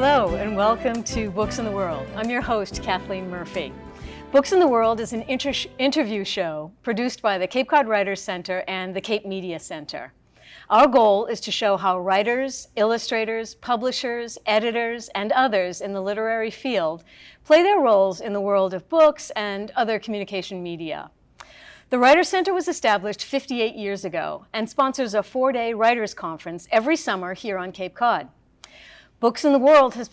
Hello and welcome to Books in the World. I'm your host, Kathleen Murphy. Books in the World is an interview show produced by the Cape Cod Writers Center and the Cape Media Center. Our goal is to show how writers, illustrators, publishers, editors, and others in the literary field play their roles in the world of books and other communication media. The Writers Center was established 58 years ago and sponsors a 4-day writers conference every summer here on Cape Cod. Books in the World has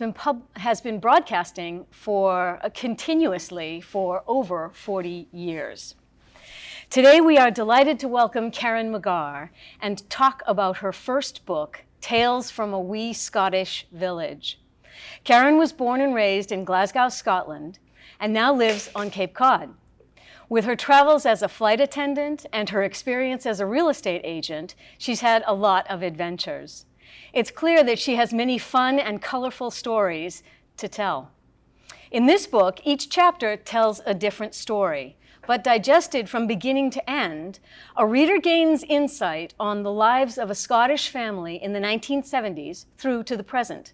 been broadcasting continuously for over 40 years. Today we are delighted to welcome Karen McGarr and talk about her first book, Tales from a Wee Scottish Village. Karen was born and raised in Glasgow, Scotland, and now lives on Cape Cod. With her travels as a flight attendant and her experience as a real estate agent, she's had a lot of adventures. It's clear that she has many fun and colorful stories to tell. In this book, each chapter tells a different story, but digested from beginning to end, a reader gains insight on the lives of a Scottish family in the 1970s through to the present.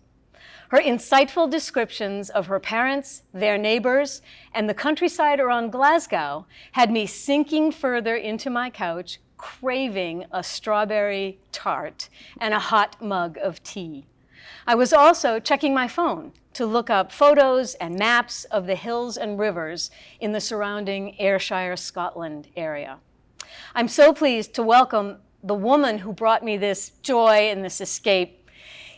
Her insightful descriptions of her parents, their neighbors, and the countryside around Glasgow had me sinking further into my couch, craving a strawberry tart and a hot mug of tea. I was also checking my phone to look up photos and maps of the hills and rivers in the surrounding Ayrshire, Scotland area. I'm so pleased to welcome the woman who brought me this joy and this escape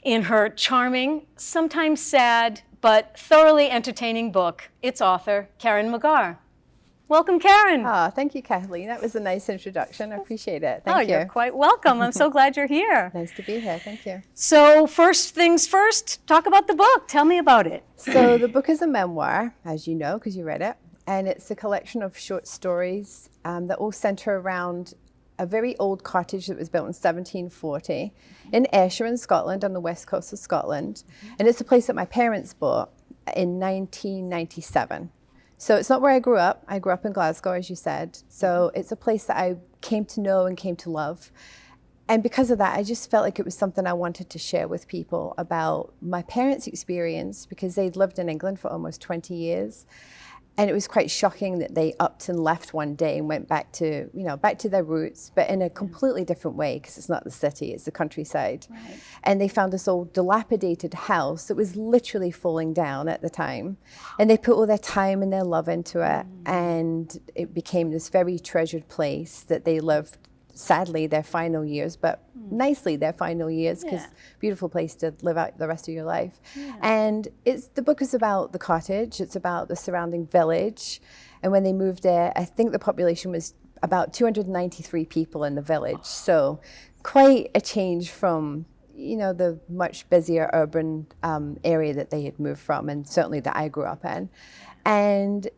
in her charming, sometimes sad, but thoroughly entertaining book, its author, Karen McGarr. Welcome, Karen. Oh, thank you, Kathleen. That was a nice introduction. I appreciate it. Thank you. You're quite welcome. I'm so glad you're here. Nice to be here. Thank you. So first things first, talk about the book. Tell me about it. So the book is a memoir, as you know, because you read it. And it's a collection of short stories that all center around a very old cottage that was built in 1740 in Ayrshire in Scotland, on the west coast of Scotland. And it's a place that my parents bought in 1997. So it's not where I grew up. I grew up in Glasgow, as you said. So it's a place that I came to know and came to love. And because of that, I just felt like it was something I wanted to share with people about my parents' experience, because they'd lived in England for almost 20 years. And it was quite shocking that they upped and left one day and went back to their roots, but in a completely different way, because it's not the city, it's the countryside. Right. And they found this old dilapidated house that was literally falling down at the time. And they put all their time and their love into it. And it became this very treasured place that they lived, sadly, their final years, but nicely their final years, because beautiful place to live out the rest of your life. Yeah. And the book is about the cottage. It's about the surrounding village. And when they moved there, I think the population was about 293 people in the village. So quite a change from, the much busier urban area that they had moved from, and certainly that I grew up in. And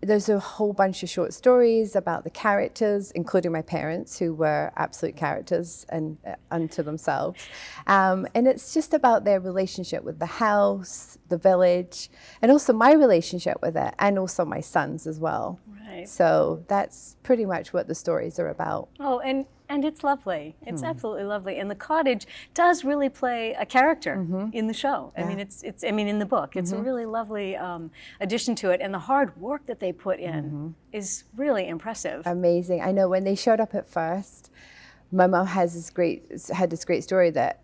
there's a whole bunch of short stories about the characters, including my parents, who were absolute characters and unto themselves. And it's just about their relationship with the house, the village, and also my relationship with it, and also my sons as well. Right. So that's pretty much what the stories are about. Oh, and it's lovely. It's absolutely lovely. And the cottage does really play a character in the show. Yeah. I mean, in the book. It's a really lovely addition to it. And the hard work that they put in is really impressive. Amazing. I know when they showed up at first, my mom had this great story that,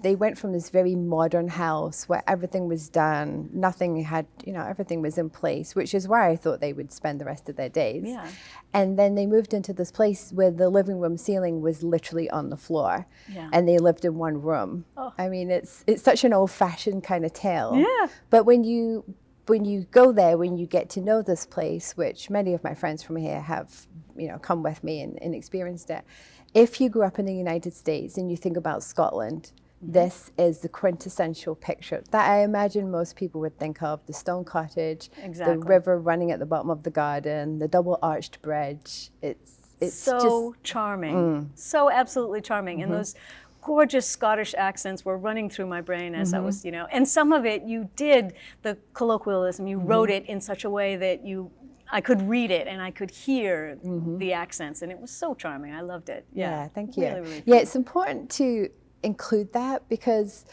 they went from this very modern house where everything was done, everything was in place, which is where I thought they would spend the rest of their days. Yeah. And then they moved into this place where the living room ceiling was literally on the floor, and they lived in one room. Oh. I mean, it's such an old-fashioned kind of tale. Yeah. But when you go there, when you get to know this place, which many of my friends from here have, come with me and experienced it. If you grew up in the United States and you think about Scotland, this is the quintessential picture that I imagine most people would think of: the stone cottage, the river running at the bottom of the garden, the double arched bridge. It's so just charming, so absolutely charming. And those gorgeous Scottish accents were running through my brain as I was, and some of it you did, the colloquialism, you wrote it in such a way that I could read it and I could hear the accents, and it was so charming. I loved it. Yeah, thank you. Really, really yeah, it's important to include that because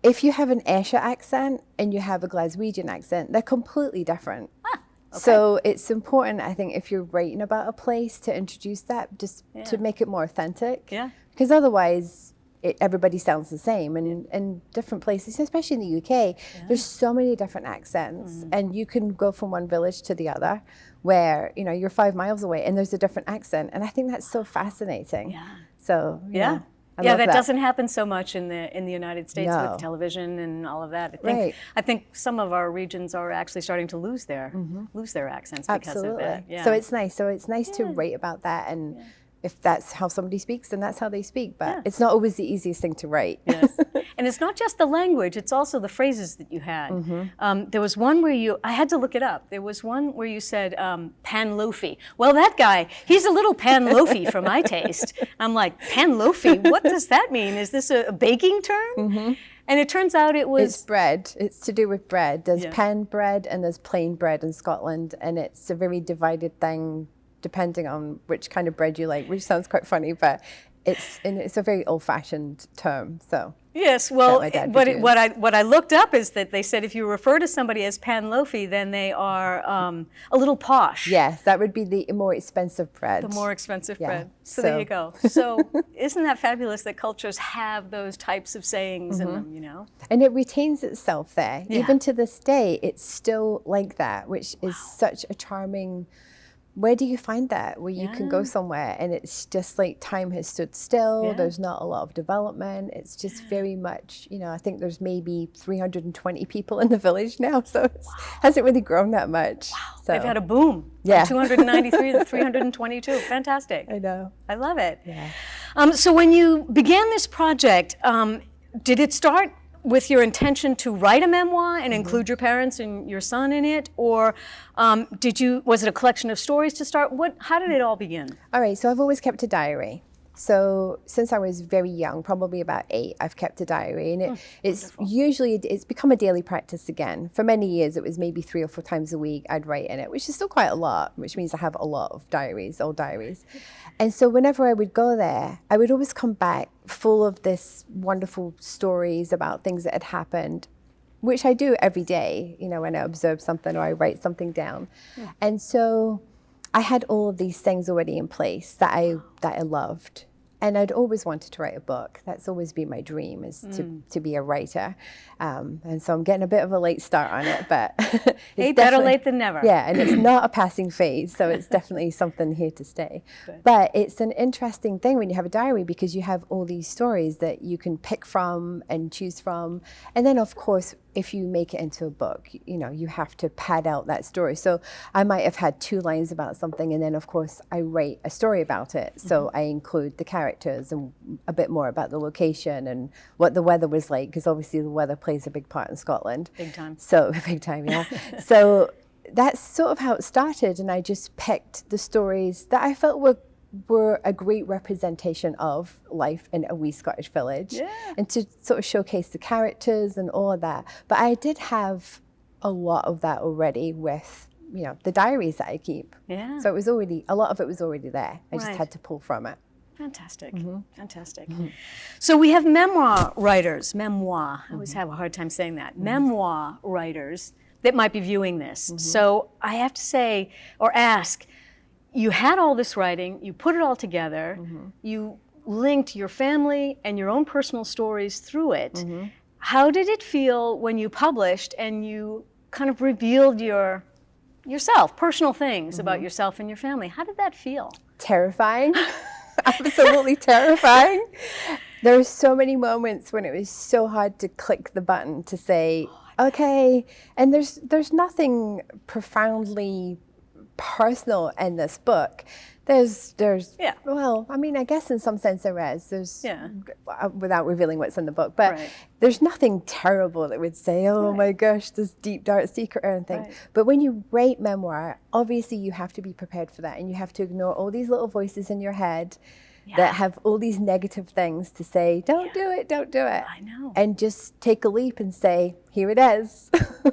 if you have an Esher accent and you have a Glaswegian accent, they're completely different. Ah, okay. So it's important, I think, if you're writing about a place, to introduce that, just to make it more authentic. Yeah. Because otherwise, everybody sounds the same. And in different places, especially in the UK, there's so many different accents. And you can go from one village to the other where, you know, you're 5 miles away and there's a different accent. And I think that's so fascinating. Yeah. So, Yeah. I Yeah, love that doesn't happen so much in the United States No. with television and all of that. Right. I think some of our regions are actually starting to lose their accents because Absolutely. of that. Yeah. So it's nice. To write about that, and if that's how somebody speaks, then that's how they speak. But it's not always the easiest thing to write. Yes. And it's not just the language, it's also the phrases that you had. There was one where I had to look it up. There was one where you said pan-loafy. Well, that guy, he's a little pan-loafy for my taste. I'm like, pan-loafy, what does that mean? Is this a baking term? And it turns out it was... It's bread. It's to do with bread. There's pan bread and there's plain bread in Scotland, and it's a very divided thing depending on which kind of bread you like, which sounds quite funny, but it's a very old-fashioned term. So yes, well, my dad but would use. what I looked up is that they said if you refer to somebody as pan-loafy, then they are a little posh. yes, that would be the more expensive bread. The more expensive Yeah. bread. So there you go. So isn't that fabulous that cultures have those types of sayings in them, you know? And it retains itself there. Yeah. Even to this day, it's still like that, which is such a charming... Where do you find that? Where you can go somewhere and it's just like time has stood still. Yeah. There's not a lot of development. It's just very much, you know, I think there's maybe 320 people in the village now. So it hasn't really grown that much. Wow. So, They've had a boom. Yeah. From 293 to 322. Fantastic. I know. I love it. Yeah. So when you began this project, did it start with your intention to write a memoir and include your parents and your son in it, or was it a collection of stories to start? How did it all begin? All right, so I've always kept a diary. So since I was very young, probably about 8, I've kept a diary, and it's become a daily practice again. For many years, it was maybe 3 or 4 times a week I'd write in it, which is still quite a lot, which means I have a lot of diaries, old diaries. And so whenever I would go there, I would always come back full of this wonderful stories about things that had happened, which I do every day, you know, when I observe something or I write something down. Yeah. And so I had all of these things already in place that I loved. And I'd always wanted to write a book. That's always been my dream, is to be a writer. And so I'm getting a bit of a late start on it, but it's better late than never. Yeah, and it's not a passing phase, so it's definitely something here to stay. Good. But it's an interesting thing when you have a diary, because you have all these stories that you can pick from and choose from. And then, of course, if you make it into a book, you know, you have to pad out that story. So I might have had 2 lines about something, and then of course I write a story about it. So I include the characters and a bit more about the location and what the weather was like, because obviously the weather plays a big part in Scotland. Big time. So big time, yeah. So that's sort of how it started, and I just picked the stories that I felt were a great representation of life in a wee Scottish village, and to sort of showcase the characters and all of that. But I did have a lot of that already with, you know, the diaries that I keep. Yeah. So a lot of it was already there. I just had to pull from it. Fantastic. Fantastic. So we have memoir writers, I always have a hard time saying that, memoir writers that might be viewing this. So I have to say, or ask, you had all this writing, you put it all together, you linked your family and your own personal stories through it. How did it feel when you published and you kind of revealed yourself, personal things about yourself and your family? How did that feel? Terrifying. Absolutely terrifying. There were so many moments when it was so hard to click the button to say, okay, and there's nothing profoundly personal in this book. There's well, I mean, I guess in some sense there is. There's without revealing what's in the book, but there's nothing terrible that would say, oh my gosh, this deep dark secret or anything. But when you write memoir, obviously you have to be prepared for that, and you have to ignore all these little voices in your head that have all these negative things to say, don't do it, don't do it. I know. And just take a leap and say, here it is.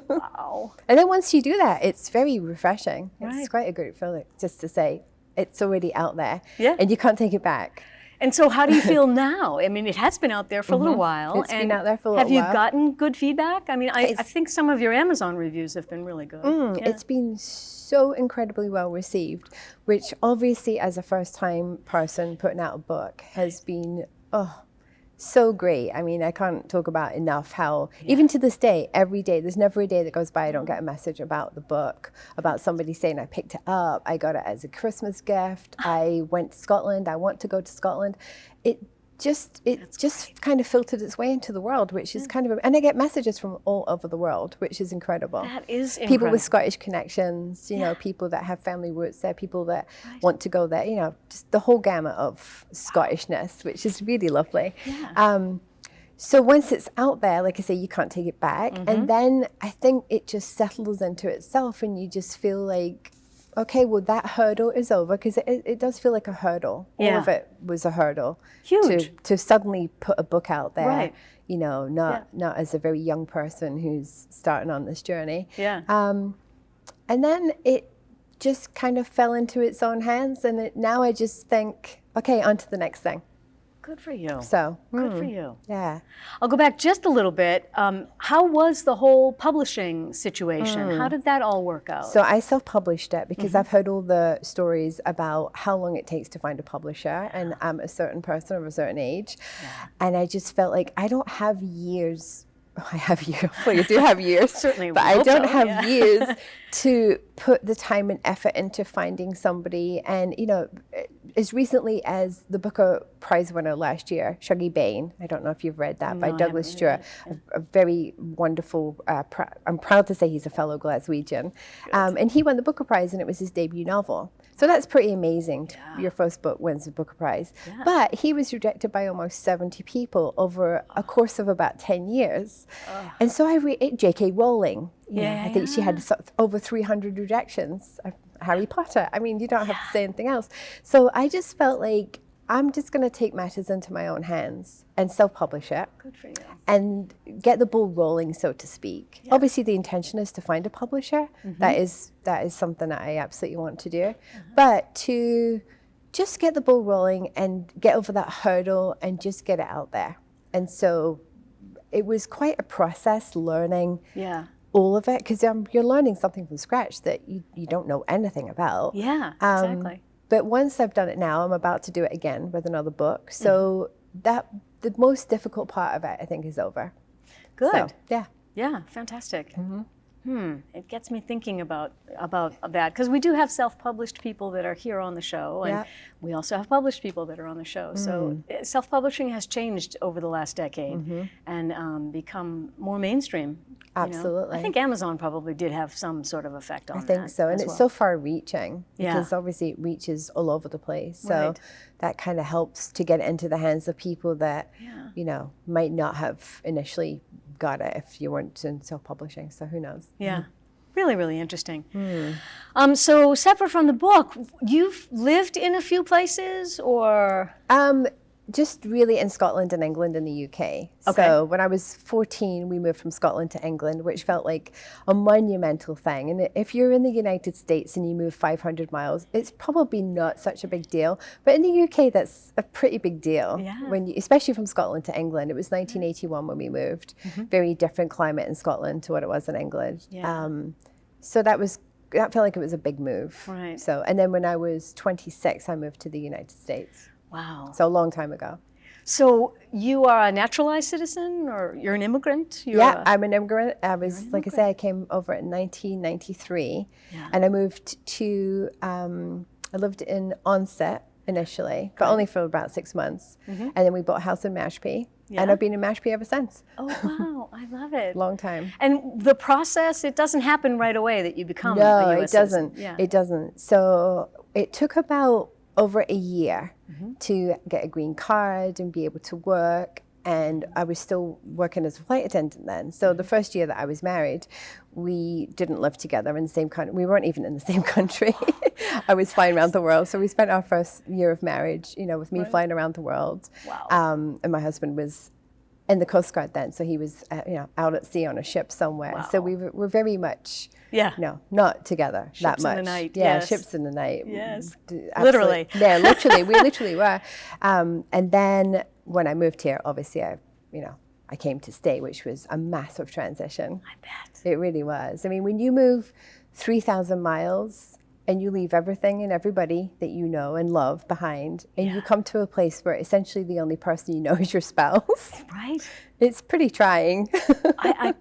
Wow. And then once you do that, it's very refreshing. It's quite a great feeling just to say, it's already out there, and you can't take it back. And so how do you feel now? I mean, it has been out there for a little while. It's been out there for a have little you while. gotten good feedback? I mean, I think some of your Amazon reviews have been really good. Yeah. It's been so incredibly well received, which obviously as a first-time person putting out a book has been, so great. I mean, I can't talk about enough how, even to this day, every day, there's never a day that goes by I don't get a message about the book, about somebody saying I picked it up, I got it as a Christmas gift, I went to Scotland, I want to go to Scotland. It just kind of filtered its way into the world, which is kind of, and I get messages from all over the world, which is incredible. That is incredible. People with Scottish connections, you know, people that have family roots there, people that want to go there, you know, just the whole gamut of Scottishness, which is really lovely. Yeah. So once it's out there, like I say, you can't take it back. And then I think it just settles into itself and you just feel like, okay, well, that hurdle is over, because it does feel like a hurdle. All of it was a hurdle. Huge. To suddenly put a book out there, Right. you know, not as a very young person who's starting on this journey. Yeah. And then it just kind of fell into its own hands, and now I just think, okay, on to the next thing. Good for you. So, Good for you. yeah. I'll go back just a little bit. How was the whole publishing situation? How did that all work out? So I self-published it because I've heard all the stories about how long it takes to find a publisher, and I'm a certain person of a certain age, and I just felt like I don't have years. I have years. Well, you do have years, Certainly, but we I hope don't so, have yeah. years to put the time and effort into finding somebody. And you know, as recently as the Booker Prize winner last year, Shuggie Bain. I don't know if you've read that, by I Douglas haven't Stewart. A very wonderful. I'm proud to say he's a fellow Glaswegian, and he won the Booker Prize, and it was his debut novel. So that's pretty amazing. Your first book wins the Booker Prize. Yeah. But he was rejected by almost 70 people over a course of about 10 years. And so I read J.K. Rowling. You know, I think she had over 300 rejections. Harry Potter. I mean, you don't have to say anything else. So I just felt like I'm just going to take matters into my own hands and self-publish it. Good for you. And get the ball rolling, so to speak. Yeah. Obviously, the intention is to find a publisher. That is something that I absolutely want to do. But to just get the ball rolling and get over that hurdle and just get it out there. And so it was quite a process learning all of it, because you're learning something from scratch that you don't know anything about. Yeah, exactly. But once I've done it now, I'm about to do it again with another book. So that the most difficult part of it, I think, is over. Good. So, yeah. Yeah, fantastic. It gets me thinking about that, because we do have self-published people that are here on the show, and we also have published people that are on the show. So self-publishing has changed over the last decade and become more mainstream. Absolutely. You know? I think Amazon probably did have some sort of effect on that. I think so, and it's so far-reaching because obviously it reaches all over the place. So that kind of helps to get it into the hands of people that you know might not have initially got it if you weren't in self-publishing. So who knows? Yeah. Really, really interesting. So separate from the book, you've lived in a few places, or? Just really in Scotland and England and the UK. Okay. So when I was 14, we moved from Scotland to England, which felt like a monumental thing. And if you're in the United States and you move 500 miles, it's probably not such a big deal. But in the UK, that's a pretty big deal. Yeah. Especially from Scotland to England. It was 1981 when we moved. Very different climate in Scotland to what it was in England. Yeah. So that felt like it was a big move. Right. So, and then when I was 26, I moved to the United States. Wow. So a long time ago. So you are a naturalized citizen, or you're an immigrant? I'm an immigrant. I was, like I said, I came over in 1993, and I moved to, I lived in Onset initially, but only for about 6 months. And then we bought a house in Mashpee, and I've been in Mashpee ever since. Oh, wow. I love it. Long time. And the process, it doesn't happen right away that you become a U.S. doesn't. citizen. Yeah. It doesn't. So it took about over a year to get a green card and be able to work. And I was still working as a flight attendant then. So the first year that I was married, we didn't live together in the same country. We weren't even in the same country. I was flying around the world. So we spent our first year of marriage, you know, with me flying around the world. Wow. And my husband was in the Coast Guard then. So he was, out at sea on a ship somewhere. Wow. So we were very much, Yeah. Not together that Ships much. in the night, Yeah, yes. ships in the night. Yes. Absolutely. Literally. Yeah, literally. We literally were. And then when I moved here, obviously, I came to stay, which was a massive transition. I bet. It really was. I mean, when you move 3,000 miles and you leave everything and everybody that you know and love behind, and you come to a place where essentially the only person you know is your spouse. Right. It's pretty trying. I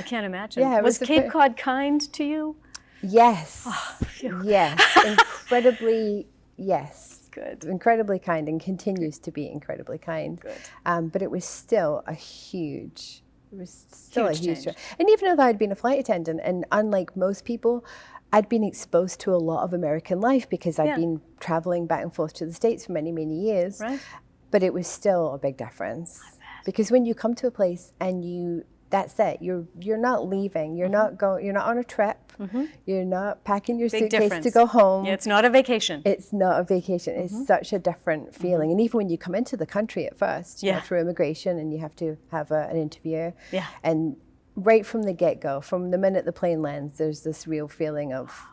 can't imagine. Yeah, was Cape Cod kind to you? Yes. Oh, phew. Yes. Incredibly, yes. Good. Incredibly kind, and continues to be incredibly kind. Good. But it was still a huge change. And even though I'd been a flight attendant, and unlike most people, I'd been exposed to a lot of American life because I'd been traveling back and forth to the States for many, many years. Right. But it was still a big difference. Because when you come to a place and that's it, you're not leaving, you're not on a trip, you're not packing your suitcase to go home. Yeah, it's not a vacation. It's not a vacation. It's such a different feeling. And even when you come into the country at first, through immigration, and you have to have an interview. Yeah. And right from the get-go, from the minute the plane lands, there's this real feeling of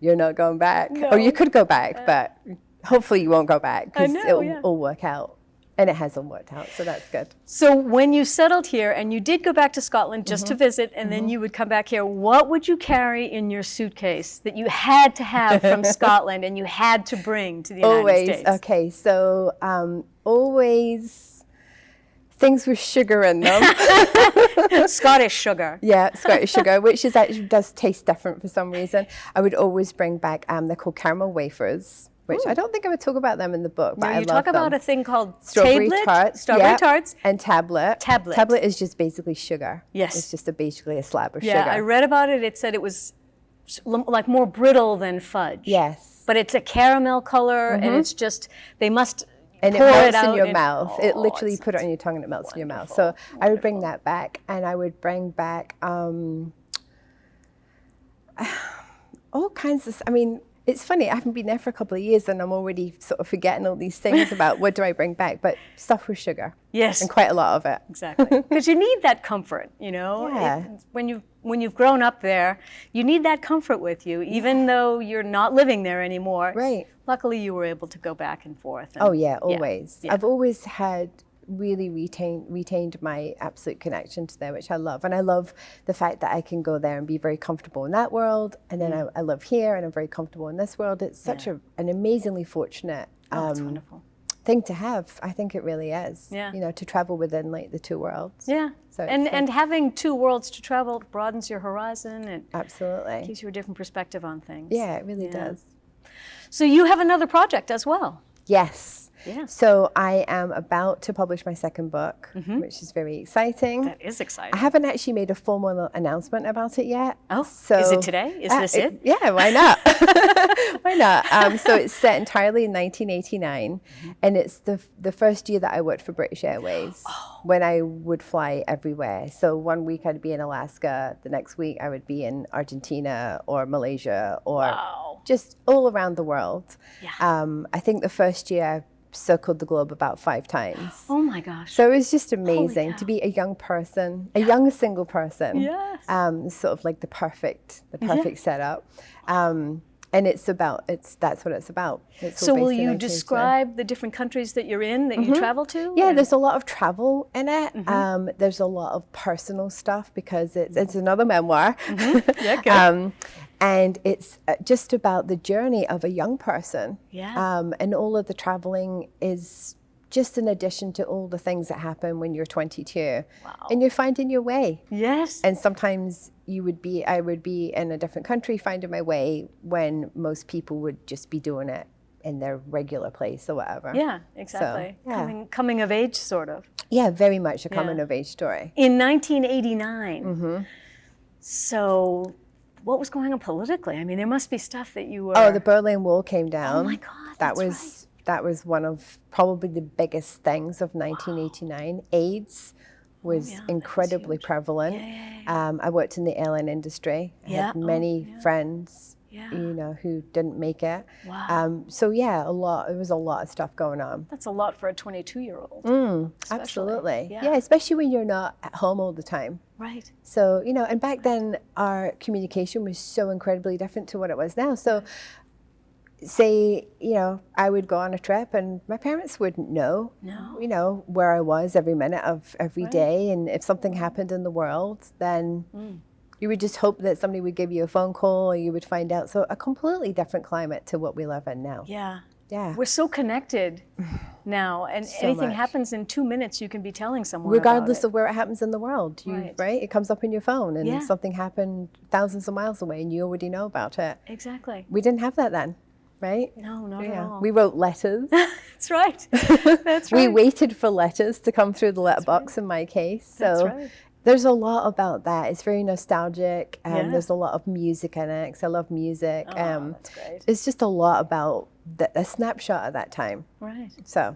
you're not going back. No. Or you could go back, but hopefully you won't go back because it'll all work out. And it hasn't worked out, so that's good. So when you settled here and you did go back to Scotland just to visit, and then you would come back here, what would you carry in your suitcase that you had to have from Scotland and you had to bring to the United States? Okay, so always things with sugar in them. Scottish sugar. Yeah, Scottish sugar, which actually does taste different for some reason. I would always bring back, they're called caramel wafers, which I don't think I would talk about them in the book, but I love them. You talk about a thing called strawberry tarts. Strawberry tarts. And tablet. Tablet. Tablet is just basically sugar. Yes. It's just basically a slab of sugar. Yeah, I read about it. It said it was like more brittle than fudge. Yes. But it's a caramel color, and it's just, they must and it pour melts out in your mouth. It literally it's put it on your tongue and it melts in your mouth. So wonderful. I would bring that back, and I would bring back all kinds of, it's funny, I haven't been there for a couple of years and I'm already sort of forgetting all these things about what do I bring back, but stuff with sugar. Yes. And quite a lot of it. Exactly. Because you need that comfort, Yeah. When you've grown up there, you need that comfort with you, even though you're not living there anymore. Right. Luckily, you were able to go back and forth. Oh yeah, always. Yeah. I've always had really retained my absolute connection to there, which I love. And I love the fact that I can go there and be very comfortable in that world. And then I live here and I'm very comfortable in this world. It's such an amazingly fortunate it's wonderful. thing to have. I think it really is. Yeah. To travel within like the two worlds. Yeah. So and having two worlds to travel broadens your horizon and absolutely gives you a different perspective on things. Yeah, it really does. So you have another project as well. Yes. Yeah. So I am about to publish my second book, which is very exciting. That is exciting. I haven't actually made a formal announcement about it yet. Oh, so is it today? Is this it? Yeah, why not? Why not? So it's set entirely in 1989, and it's the first year that I worked for British Airways when I would fly everywhere. So one week I'd be in Alaska, the next week I would be in Argentina or Malaysia or just all around the world. Yeah. I think the first year I circled the globe about 5 times. Oh my gosh. So it was just amazing to be a young person, a young single person. Yes. Sort of like the perfect setup. And that's what it's about. So will you describe the different countries that you're in, that you travel to? Yeah, there's a lot of travel in it. There's a lot of personal stuff because it's another memoir. Yeah, good. And it's just about the journey of a young person. Yeah. And all of the traveling is just in addition to all the things that happen when you're 22. Wow. And you're finding your way. Yes. And sometimes I would be in a different country finding my way when most people would just be doing it in their regular place or whatever. Yeah, exactly. So, yeah. Coming of age, sort of. Yeah, very much a coming of age story. In 1989. So what was going on politically? I mean, there must be stuff that you were... Oh, the Berlin Wall came down. Oh my God, That was one of probably the biggest things of 1989. AIDS was incredibly prevalent. Yeah. I worked in the airline industry. I had many friends you know, who didn't make it. Wow. So yeah, there was a lot of stuff going on. That's a lot for a 22-year-old. Absolutely. Yeah. Yeah, especially when you're not at home all the time. Right. So, you know, and back then our communication was so incredibly different to what it was now. So say, you know, I would go on a trip and my parents wouldn't know, you know, where I was every minute of every day. And if something happened in the world, then you would just hope that somebody would give you a phone call or you would find out. So a completely different climate to what we live in now. Yeah. Yeah. We're so connected now, and So anything much. happens in 2 minutes, you can be telling someone Regardless about of where it happens in the world, right? It comes up in your phone and something happened thousands of miles away and you already know about it. Exactly. We didn't have that then, right? No, not at all. We wrote letters. That's right. That's right. We waited for letters to come through the letterbox in my case. So That's right. there's a lot about that. It's very nostalgic. Yeah. There's a lot of music in it 'cause I love music. That's great. It's just a lot about a snapshot of that time. Right. So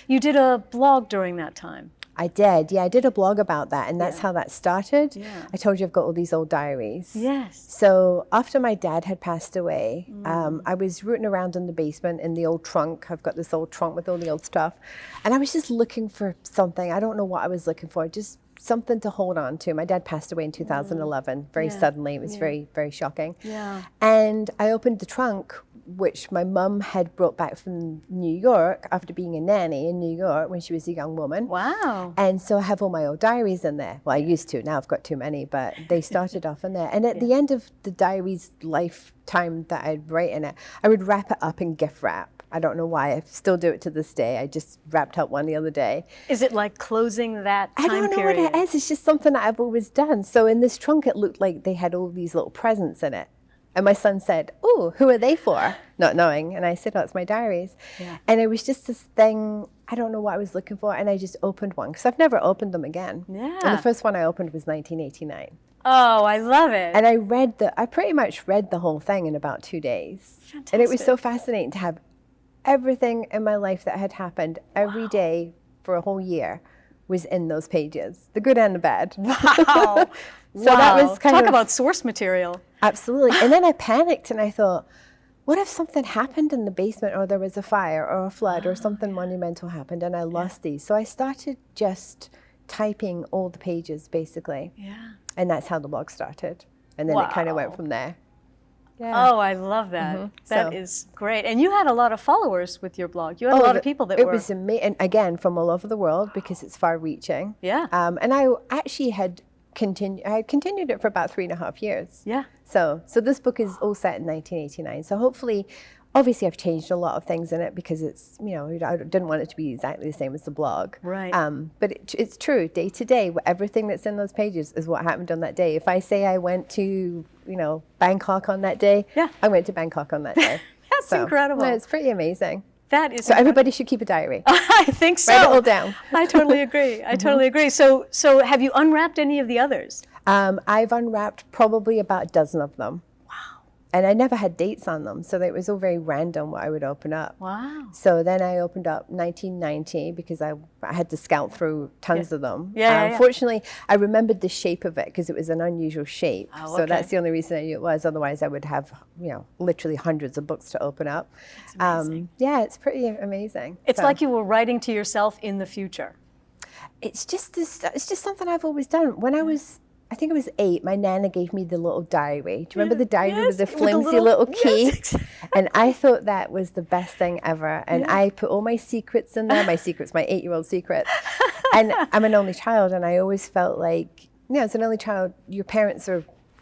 You did a blog during that time. I did. Yeah, I did a blog about that, and that's how that started. Yeah. I told you I've got all these old diaries. Yes. So after my dad had passed away, I was rooting around in the basement in the old trunk. I've got this old trunk with all the old stuff. And I was just looking for something. I don't know what I was looking for, just something to hold on to. My dad passed away in 2011, very suddenly. It was very, very shocking. Yeah. And I opened the trunk, which my mum had brought back from New York after being a nanny in New York when she was a young woman. Wow. And so I have all my old diaries in there. Well, I used to. Now I've got too many, but they started off in there. And at the end of the diary's lifetime that I'd write in it, I would wrap it up in gift wrap. I don't know why. I still do it to this day. I just wrapped up one the other day. Is it like closing that time I don't know period? what it is. It's just something that I've always done. So in this trunk, it looked like they had all these little presents in it. And my son said, "Oh, who are they for?" Not knowing. And I said, "Oh, it's my diaries." Yeah. And it was just this thing, I don't know what I was looking for. And I just opened one because I've never opened them again. Yeah. And the first one I opened was 1989. Oh, I love it. And I pretty much read the whole thing in about 2 days. Fantastic. And it was so fascinating to have everything in my life that had happened every day for a whole year was in those pages, the good and the bad. Wow. So that was kind Talk of about source material. Absolutely. And then I panicked and I thought, what if something happened in the basement or there was a fire or a flood or something monumental happened and I lost these? So I started just typing all the pages basically. Yeah. And that's how the blog started. And then it kind of went from there. Yeah. Oh, I love that. That So- is great. And you had a lot of followers with your blog. You had a lot of people that it were. was amazing. And again, from all over the world because it's far reaching. Yeah. And I actually had continued it for about 3.5 years. Yeah. So this book is all set in 1989. So hopefully, obviously I've changed a lot of things in it because it's, you know, I didn't want it to be exactly the same as the blog. Right. But it's true, day to day, everything that's in those pages is what happened on that day. If I say I went to, you know, Bangkok on that day, I went to Bangkok on that day. That's incredible. Yeah, it's pretty amazing. That is So everybody should keep a diary. I think so. Write it all down. I totally agree. I totally agree. So have you unwrapped any of the others? I've unwrapped probably about a dozen of them. Wow. And I never had dates on them, so it was all very random what I would open up. Wow. So then I opened up 1990 because I had to scout through tons of them. Yeah. Fortunately, I remembered the shape of it because it was an unusual shape. Oh, so okay. that's the only reason I knew it was. Otherwise, I would have, you know, literally hundreds of books to open up. That's amazing. Yeah, it's pretty amazing. It's So like you were writing to yourself in the future. it's just something I've always done. When I think it was 8, my Nana gave me the little diary. Do you remember the diary with the Yes, flimsy little key? Yes. And I thought that was the best thing ever. And I put all my secrets in there, my 8-year-old secrets. And I'm an only child, and I always felt like, you know, as an only child, your parents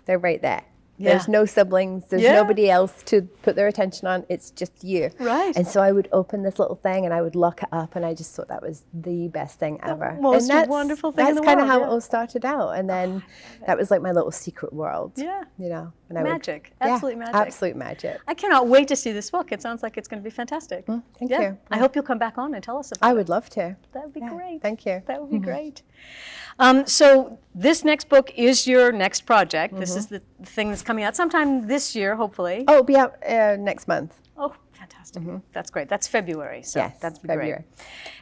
they're right there. Yeah. There's no siblings. There's nobody else to put their attention on. It's just you. Right. And so I would open this little thing and I would lock it up, and I just thought that was the best thing ever. most and wonderful thing in That's the kind of world, how it all started out. And then that was like my little secret world. Yeah. You know. And Magic. Absolute magic. Absolute magic. I cannot wait to see this book. It sounds like it's going to be fantastic. Thank you. I hope you'll come back on and tell us about I it. would love to. That would be great. Thank you. That would be great. So this next book is your next project. This is the thing that's coming out sometime this year, hopefully. Oh, it'll be out next month. Oh, Fantastic. That's great. That's February. So Yes, that'd be February. great.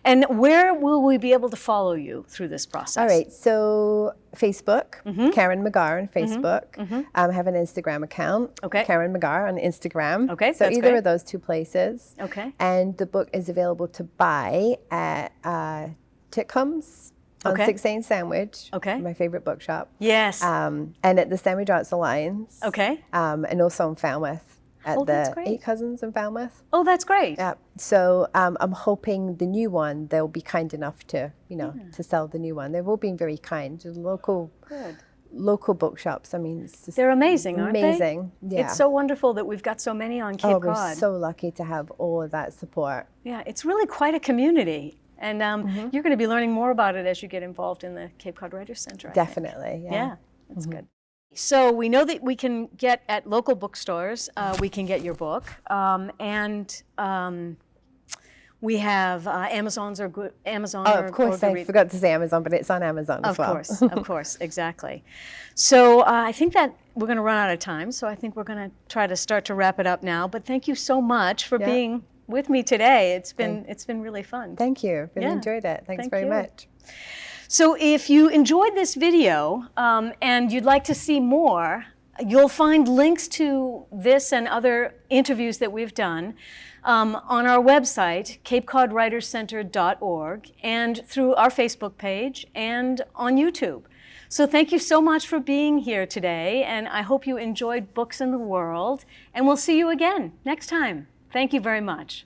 And where will we be able to follow you through this process? All right, so Facebook, Karen McGarr on Facebook. I have an Instagram account, Okay. Karen McGarr on Instagram. Okay, so that's either great. of those two places. Okay. And the book is available to buy at Titcomb's on Okay. 16 Sandwich, Okay. my favorite bookshop. Yes. And at the Sandwich Arts Alliance. Okay. And also in Falmouth at Oh, that's the great. 8 Cousins in Falmouth. Oh, that's great. Yeah. So I'm hoping the new one, they'll be kind enough to, to sell the new one. They've all been very kind. The local bookshops, I mean, it's just They're amazing, aren't they? amazing. Yeah. It's so wonderful that we've got so many on Cape we're Cod. so lucky to have all of that support. Yeah, it's really quite a community. And you're going to be learning more about it as you get involved in the Cape Cod Writers Center. I think. Definitely. Yeah, that's good. So we know that we can get at local bookstores, we can get your book. And we have Amazon Oh, of course, or I forgot to say Amazon, but it's on Amazon as well. Of course, exactly. So I think that we're going to run out of time, so I think we're going to try to start to wrap it up now. But thank you so much for being with me today. It's been really fun. Thank you. Really enjoyed it. Thanks very much. So if you enjoyed this video and you'd like to see more, you'll find links to this and other interviews that we've done on our website, capecodwriterscenter.org, and through our Facebook page and on YouTube. So thank you so much for being here today, and I hope you enjoyed Books in the World, and we'll see you again next time. Thank you very much.